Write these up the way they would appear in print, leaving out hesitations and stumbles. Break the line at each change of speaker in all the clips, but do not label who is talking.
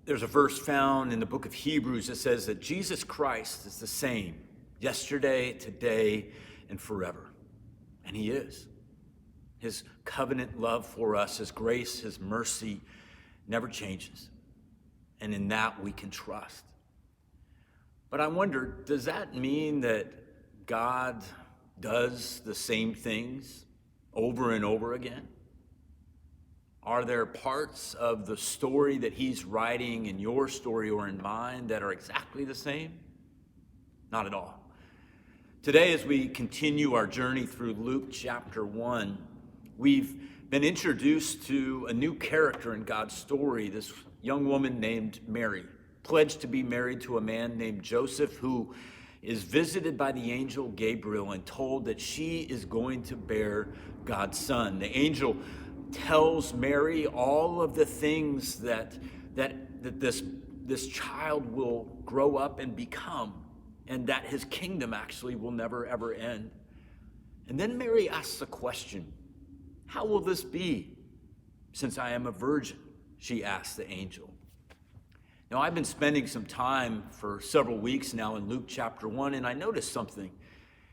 There's a verse found in the book of Hebrews that says that Jesus Christ is the same yesterday, today, and forever. And he is. His covenant love for us, his grace, his mercy never changes. And in that we can trust. But I wonder, does that mean that God does the same things over and over again? Are there parts of the story that he's writing in your story or in mine that are exactly the same? Not at all. Today, as we continue our journey through Luke chapter 1, we've been introduced to a new character in God's story, this young woman named Mary, pledged to be married to a man named Joseph, who is visited by the angel Gabriel and told that she is going to bear God's son. The angel tells Mary all of the things that this child will grow up and become, and that his kingdom actually will never ever end. And then Mary asks a question. How will this be, since I am a virgin? She asked the angel. Now, I've been spending some time for several weeks now in Luke chapter 1, and I noticed something.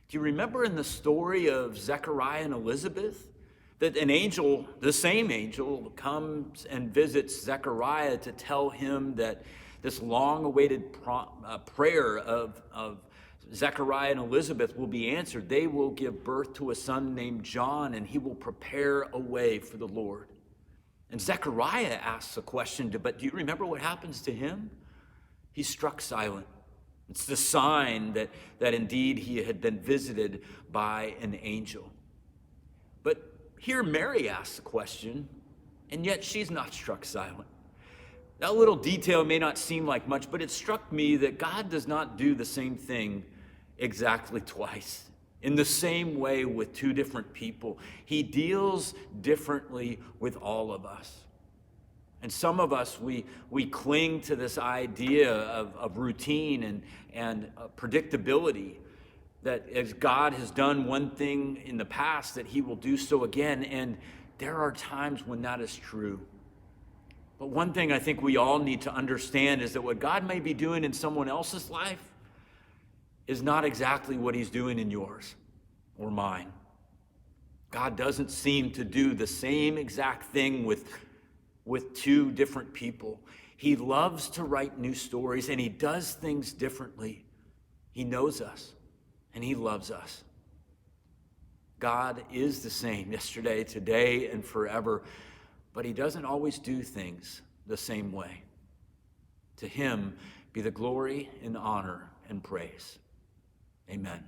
Do you remember in the story of Zechariah and Elizabeth that an angel, the same angel, comes and visits Zechariah to tell him that this long-awaited prayer of Zechariah and Elizabeth will be answered. They will give birth to a son named John, and he will prepare a way for the Lord. And Zechariah asks a question, but do you remember what happens to him? He's struck silent. It's the sign that indeed he had been visited by an angel. But here Mary asks a question, and yet she's not struck silent. That little detail may not seem like much, but it struck me that God does not do the same thing exactly twice. In the same way with two different people, he deals differently with all of us. And some of us, we cling to this idea of routine and predictability, that as God has done one thing in the past, that he will do so again. And there are times when that is true. But one thing I think we all need to understand is that what God may be doing in someone else's life is not exactly what he's doing in yours or mine. God doesn't seem to do the same exact thing with two different people. He loves to write new stories, and he does things differently. He knows us, and he loves us. God is the same yesterday, today, and forever, but he doesn't always do things the same way. To him be the glory and honor and praise. Amen.